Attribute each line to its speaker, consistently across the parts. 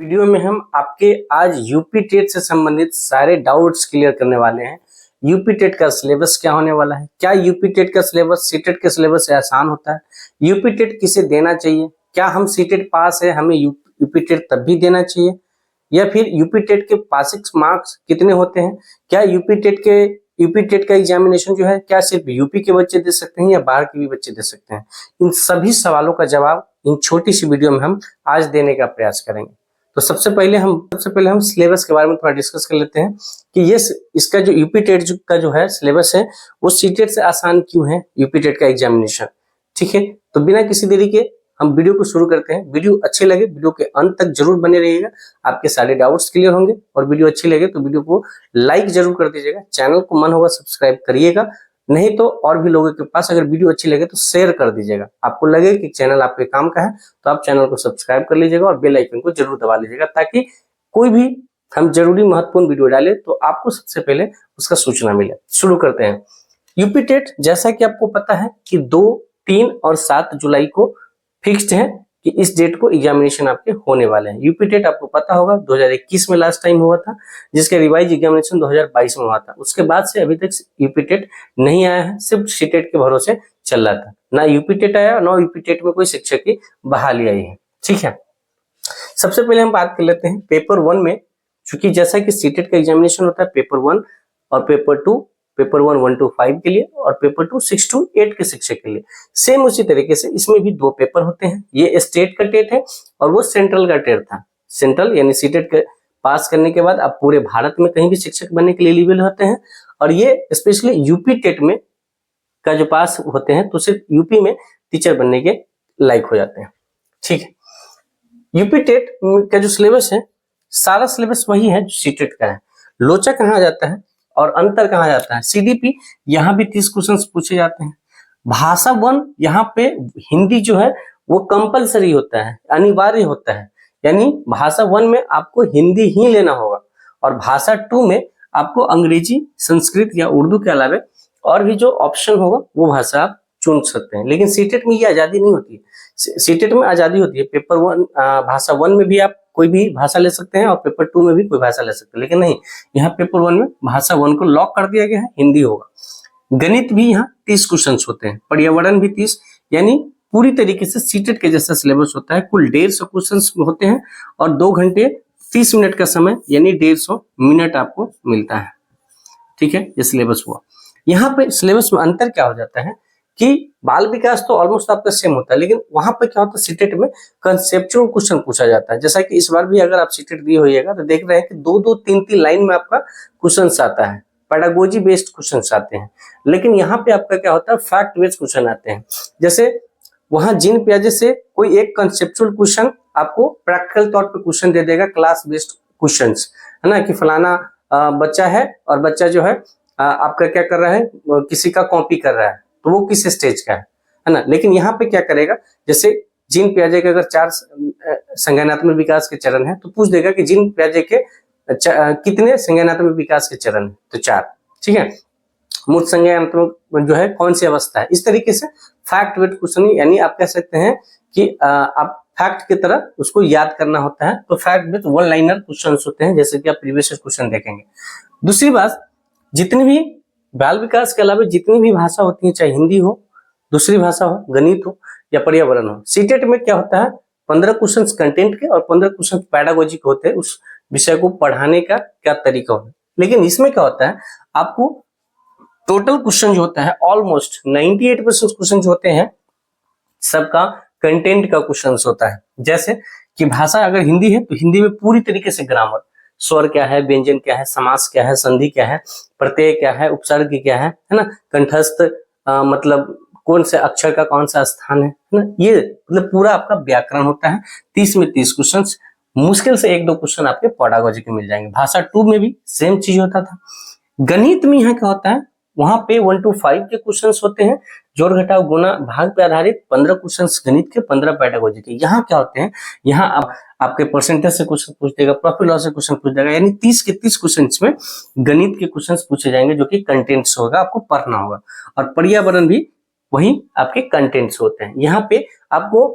Speaker 1: Video में हम आपके आज यूपी टेट से संबंधित सारे डाउट्स क्लियर करने वाले हैं। यूपी टेट का सिलेबस क्या होने वाला है, क्या यूपी टेट का सिलेबस सीटेट के सिलेबस से आसान होता है, यूपी टेट किसे देना चाहिए, क्या हम सीटेट पास है हमें यूपी टेट तब भी देना चाहिए, या फिर यूपी टेट के पासिंग मार्क्स कितने होते हैं, क्या यूपी टेट का एग्जामिनेशन जो है क्या सिर्फ यूपी के बच्चे दे सकते हैं या बाहर के भी बच्चे दे सकते हैं। इन सभी सवालों का जवाब इन छोटी सी वीडियो में हम आज देने का प्रयास करेंगे। तो सबसे पहले हम सिलेबस के बारे में थोड़ा डिस्कस कर लेते हैं कि ये इसका जो यूपी टेट का जो है सिलेबस है वो सीटेट से आसान क्यों है यूपी टेट का एग्जामिनेशन। ठीक है, तो बिना किसी देरी के हम वीडियो को शुरू करते हैं। वीडियो अच्छे लगे वीडियो के अंत तक जरूर बने रहिएगा, आपके सारे डाउट्स क्लियर होंगे। और वीडियो अच्छी लगे तो वीडियो को लाइक जरूर कर दीजिएगा, चैनल को मन होगा सब्सक्राइब करिएगा, नहीं तो और भी लोगों के पास अगर वीडियो अच्छी लगे तो शेयर कर दीजिएगा। आपको लगे कि चैनल आपके काम का है तो आप चैनल को सब्सक्राइब कर लीजिएगा और बेल आइकन को जरूर दबा लीजिएगा, ताकि कोई भी हम जरूरी महत्वपूर्ण वीडियो डाले तो आपको सबसे पहले उसका सूचना मिले। शुरू करते हैं। यूपी टेट जैसा कि आपको पता है कि 2, 3 और 7 जुलाई को फिक्स्ड है कि इस डेट को एग्जामिनेशन आपके होने वाले हैं। यूपी टेट आपको पता होगा 2021 में लास्ट टाइम हुआ था, जिसका रिवाइज एग्जामिनेशन 2022 में हुआ था। उसके बाद से अभी तक यूपी टेट नहीं आया है, सिर्फ सीटेट के भरोसे चल रहा था। ना यूपी टेट आया ना यूपी टेट में कोई शिक्षक की बहाली आई है। ठीक है, सबसे पहले हम बात कर लेते हैं पेपर 1 में। चूंकि जैसा कि सीटेट का एग्जामिनेशन होता है पेपर 1 और पेपर 2, पेपर 1 1 to 5 के लिए और पेपर 2 6 to 8 के शिक्षक के लिए, सेम उसी तरीके से इसमें भी 2 पेपर होते हैं। ये स्टेट का टेट है और वो सेंट्रल का टेट था। सेंट्रल यानी सीटेट के पास करने के बाद आप पूरे भारत में कहीं भी शिक्षक बनने के लिए एलिजिबल होते हैं, और ये स्पेशली यूपी टेट में का जो पास होते हैं तो सिर्फ यूपी में टीचर बनने के लायक हो जाते हैं। ठीक है, यूपी टेट का जो सिलेबस है सारा सिलेबस वही है जो सीटेट का है। लोचा कहाँ जाता है और अंतर कहाँ जाता है, सीडीपी यहाँ भी 30 क्वेश्चंस पूछे जाते हैं। भाषा 1 यहाँ पे हिंदी जो है वो कंपलसरी होता है, अनिवार्य होता है, यानी भाषा 1 में आपको हिंदी ही लेना होगा और भाषा 2 में आपको अंग्रेजी, संस्कृत या उर्दू के अलावा और भी जो ऑप्शन होगा वो भाषा आप चुन सकते हैं। लेकिन सीटेट में ये आजादी नहीं होती है। सीटेट में आजादी होती है, पेपर 1 भाषा 1 में भी आप कोई भी भाषा ले सकते हैं और पेपर 2 में भी कोई भाषा ले सकते हैं, लेकिन नहीं, यहाँ पेपर 1 में भाषा 1 को लॉक कर दिया गया है, हिंदी होगा। गणित भी यहाँ 30 क्वेश्चन होते हैं, पर्यावरण भी 30, यानी पूरी तरीके से सीटेट के जैसा सिलेबस होता है। कुल 150 क्वेश्चन होते हैं और 2 घंटे 30 मिनट का समय यानी 150 मिनट आपको मिलता है। ठीक है, ये सिलेबस हुआ। यहाँ पे सिलेबस में अंतर क्या हो जाता है कि बाल विकास तो ऑलमोस्ट आपका सेम होता है, लेकिन वहां पे क्या होता है सीटेट में कंसेप्चुअल क्वेश्चन पूछा जाता है। जैसा कि इस बार भी अगर आप सीटेट दिए होइएगा तो देख रहे हैं कि 2-2, 3-3 लाइन में आपका क्वेश्चन आता है, पेडागोजी बेस्ड क्वेश्चन आते हैं। लेकिन यहाँ पे आपका क्या होता है, फैक्ट बेस्ड क्वेश्चन आते हैं। जैसे वहां जीन पियाजे से कोई एक कंसेप्चुअल क्वेश्चन आपको प्रैक्टिकल तौर पर क्वेश्चन दे देगा, क्लास बेस्ड क्वेश्चन है ना, कि फलाना बच्चा है और बच्चा जो है आपका क्या कर रहा है, किसी का कॉपी कर रहा है, तो वो किस स्टेज का है ना। लेकिन यहाँ पे क्या करेगा, जैसे जीन पियाजे के अगर 4 संज्ञानात्मक विकास के चरण है तो पूछ देगा कि जीन पियाजे के कितने संज्ञानात्मक विकास के चरण है, तो 4। ठीक है, मूर्त संज्ञानात्मक जो है कौन सी अवस्था है। इस तरीके से फैक्ट बेस्ड क्वेश्चन, यानी आप कह सकते हैं कि आप फैक्ट की तरह उसको याद करना होता है। तो फैक्ट बेस्ड 1 लाइनर क्वेश्चन होते हैं, जैसे कि आप प्रीवियस क्वेश्चन देखेंगे। दूसरी बात, जितनी भी बाल विकास के अलावा जितनी भी भाषा होती है, चाहे हिंदी हो, दूसरी भाषा हो, गणित हो या पर्यावरण हो, सीटेट में क्या होता है 15 क्वेश्चन कंटेंट के और 15 क्वेश्चन पैडागोजी के होते हैं, उस विषय को पढ़ाने का क्या तरीका हो। लेकिन इसमें क्या होता है, आपको टोटल क्वेश्चन जो होता है ऑलमोस्ट 98% क्वेश्चन जो होते हैं सबका कंटेंट का क्वेश्चन होता है। जैसे कि भाषा अगर हिंदी है तो हिंदी में पूरी तरीके से ग्रामर, स्वर क्या है, व्यंजन क्या है, समास क्या है, संधि क्या है, प्रत्यय क्या है, उपसर्ग क्या है ना, कंठस्थ मतलब कौन से अक्षर का कौन सा स्थान है ना, ये मतलब पूरा आपका व्याकरण होता है। 30 में 30 क्वेश्चन, मुश्किल से 1-2 क्वेश्चन आपके पेडागोजी के मिल जाएंगे। भाषा 2 में भी सेम चीज होता था। गणित में यहाँ क्या होता है, वहां पे 1 to 5 के क्वेश्चन होते हैं, जोड़ घटाव गुना भाग पे आधारित 15 क्वेश्चन गणित के, 15 पेडागोजी के। यहाँ क्या होते हैं, यहाँ आपके परसेंटेज से क्वेश्चन पूछ देगा, प्रॉफिट लॉस से क्वेश्चन पूछ देगा, यानी 30 के 30 क्वेश्चन में गणित के क्वेश्चन पूछे जाएंगे जो कि कंटेंट्स होगा, आपको पढ़ना होगा। और पर्यावरण भी वही आपके कंटेंट्स होते हैं। यहाँ पे आपको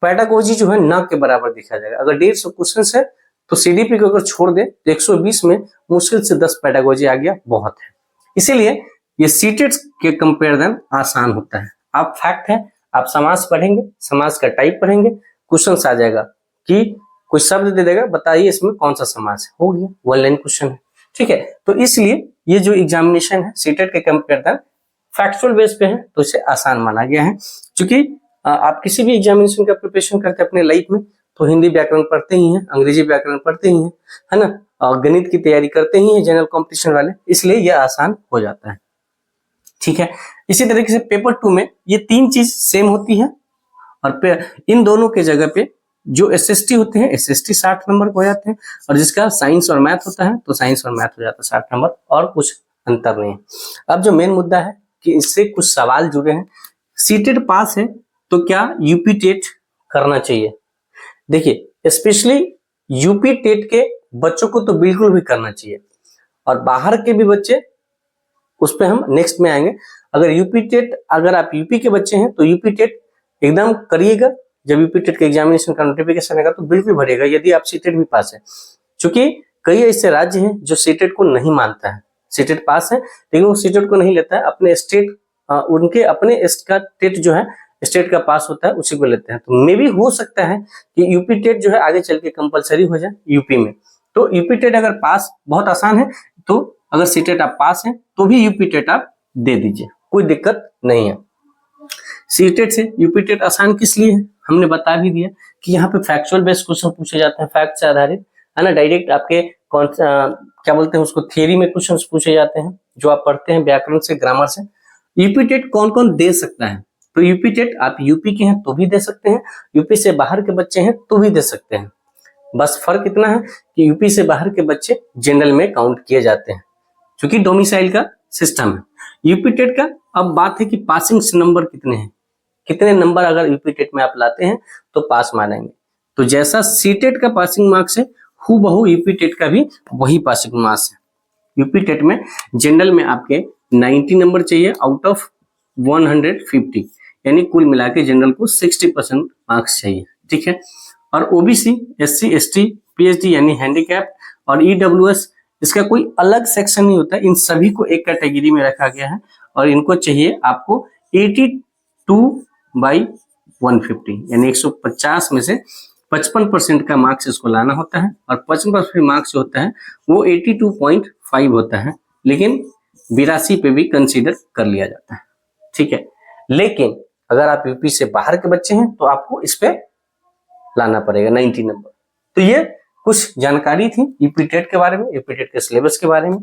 Speaker 1: पेडागोजी जो है न के बराबर दिखा जाएगा। अगर 150 क्वेश्चन है तो सीडीपी को अगर छोड़ दे तो 120 में मुश्किल से 10 पेडागोजी आ गया, बहुत है। इसीलिए ये सीटेट के कंपेरिजन आसान होता है। आप फैक्ट है, आप समास पढ़ेंगे, समास का टाइप पढ़ेंगे, क्वेश्चन आ जाएगा कि कोई शब्द दे देगा, बताइए इसमें कौन सा समास है, हो गया, वन लाइन क्वेश्चन है, ठीक है। तो इसलिए ये जो एग्जामिनेशन है सीटेट के कंपेरिजन फैक्चुअल बेस पे है, तो इसे आसान माना गया है। क्योंकि आप किसी भी एग्जामिनेशन का प्रिपरेशन करते हैं अपने लाइफ में, तो हिंदी व्याकरण पढ़ते ही हैं, अंग्रेजी व्याकरण पढ़ते ही हैं, है ना, और गणित की तैयारी करते ही हैं जनरल कॉम्पिटिशन वाले, इसलिए यह आसान हो जाता है, ठीक है। इसी तरीके से पेपर 2 में ये 3 चीज सेम होती है, और इन दोनों के जगह पे जो एसएसटी होते हैं, एसएसटी 60 नंबर हो जाते हैं, और जिसका साइंस और मैथ होता है तो साइंस और मैथ हो जाता है 60 नंबर, और कुछ अंतर नहीं है। अब जो मेन मुद्दा है कि इससे कुछ सवाल जुड़े हैं, सीटेट पास है तो क्या यूपी टेट करना चाहिए? देखिए, स्पेशली यूपी टेट के बच्चों को तो बिल्कुल भी करना चाहिए, और बाहर के भी बच्चे, उस पर हम नेक्स्ट में आएंगे। अगर यूपी टेट, अगर आप यूपी के बच्चे हैं तो यूपी टेट एकदम करिएगा। जब यूपी टेट का एग्जामिनेशन का नोटिफिकेशन आएगा तो बिल्कुल भरिएगा, यदि आप सीटेट भी पास है। क्योंकि कई ऐसे राज्य हैं जो सीटेट को नहीं मानता है, सीटेट पास है लेकिन वो सीटेट को नहीं लेता है, अपने स्टेट, उनके अपने का टेट जो है स्टेट का पास होता है उसी को लेते हैं। तो मे भी हो सकता है कि यूपी टेट जो है आगे चल के कंपलसरी हो जाए यूपी में। तो यूपी टेट अगर पास बहुत आसान है, तो अगर सीटेट आप पास हैं तो भी यूपी टेट आप दे दीजिए, कोई दिक्कत नहीं है। सीटेट से यूपी टेट आसान किस लिए है, हमने बता भी दिया कि यहाँ पे फैक्चुअल बेस्ड क्वेश्चन पूछे जाते हैं, फैक्ट से आधारित, है ना, डायरेक्ट आपके क्या बोलते हैं उसको, थियरी में क्वेश्चन पूछे जाते हैं जो आप पढ़ते हैं व्याकरण से, ग्रामर से। यूपी टेट कौन कौन दे सकता है? तो यूपी टेट आप यूपी के हैं तो भी दे सकते हैं, यूपी से बाहर के बच्चे हैं तो भी दे सकते हैं। बस फर्क इतना है कि यूपी से बाहर के बच्चे जनरल में काउंट किए जाते हैं, क्योंकि डोमिसाइल का सिस्टम है। यूपी टेट का अब बात है कि पासिंग नंबर कितने हैं, कितने नंबर अगर यूपी टेट में आप लाते हैं तो पास मानेंगे। तो जैसा सीटेट का पासिंग मार्क्स है, हूबहू यूपी टेट का भी वही पासिंग मार्क्स है। यूपी टेट में जनरल में आपके 90 नंबर चाहिए आउट ऑफ 150, यानी कुल मिला के जनरल को 60% मार्क्स चाहिए, ठीक है। और ओबीसी, एससी, एसटी, पीएचडी यानी हैंडीकैप और ईडब्ल्यूएस, इसका कोई अलग सेक्शन नहीं होता, इन सभी को एक कैटेगरी में रखा गया है, और इनको चाहिए आपको 82/150, यानी 150 में से 55% का मार्क्स इसको लाना होता है, और 55% मार्क्स जो होता है वो 82.5 होता है, लेकिन 82 पे भी कंसीडर कर लिया जाता है, ठीक है। लेकिन अगर आप यूपी से बाहर के बच्चे हैं तो आपको इस पे लाना पड़ेगा 90 नंबर। तो ये कुछ जानकारी थी यूपी टेट के बारे में, यूपी टेट के सिलेबस के बारे में।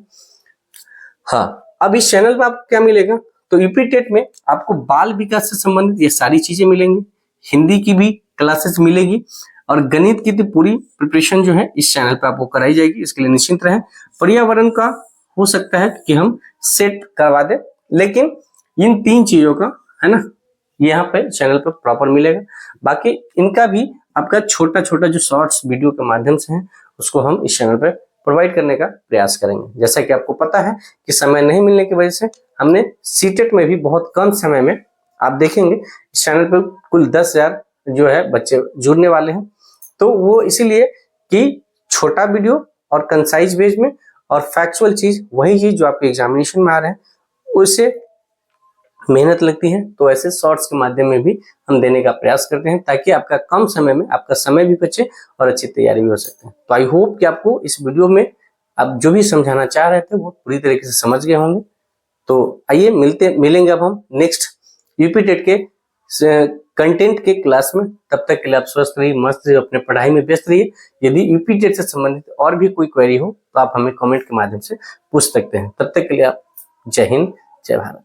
Speaker 1: हाँ, अब इस चैनल पे आपको क्या मिलेगा, तो यूपी टेट में आपको बाल विकास से संबंधित ये सारी चीजें मिलेंगी, हिंदी की भी क्लासेस मिलेगी, और गणित की तो पूरी प्रिपरेशन जो है इस चैनल पे आपको कराई जाएगी, इसके लिए निश्चिंत रहें। पर्यावरण का हो सकता है कि हम सेट करवा दें, लेकिन इन 3 चीजों का, है ना, यहाँ पे चैनल पे प्रॉपर मिलेगा। बाकी इनका भी आपका छोटा छोटा जो शॉर्ट्स वीडियो के माध्यम से है उसको हम इस चैनल पे प्रोवाइड करने का प्रयास करेंगे। जैसा कि आपको पता है कि समय नहीं मिलने की वजह से हमने सीटेट में भी बहुत कम समय में, आप देखेंगे इस चैनल पे कुल 10,000 जो है बच्चे जुड़ने वाले हैं। तो वो इसीलिए कि छोटा वीडियो और कंसाइज वेज में, और फैक्चुअल चीज वही चीज जो आपके एग्जामिनेशन में आ रहे हैं उससे मेहनत लगती है, तो ऐसे शॉर्ट्स के माध्यम में भी हम देने का प्रयास करते हैं, ताकि आपका कम समय में आपका समय भी बचे और अच्छी तैयारी भी हो सकते हैं। तो आई होप कि आपको इस वीडियो में आप जो भी समझाना चाह रहे थे वो पूरी तरीके से समझ गए होंगे। तो आइए मिलेंगे अब हम नेक्स्ट यूपी टेट के कंटेंट के क्लास में। तब तक के लिए आप स्वस्थ रहिए, मस्त रहिए, अपने पढ़ाई में व्यस्त रहिए। यदि यूपी टेट से संबंधित और भी कोई क्वेरी हो तो आप हमें कमेंट के माध्यम से पूछ सकते हैं। तब तक के लिए आप जय हिंद, जय भारत।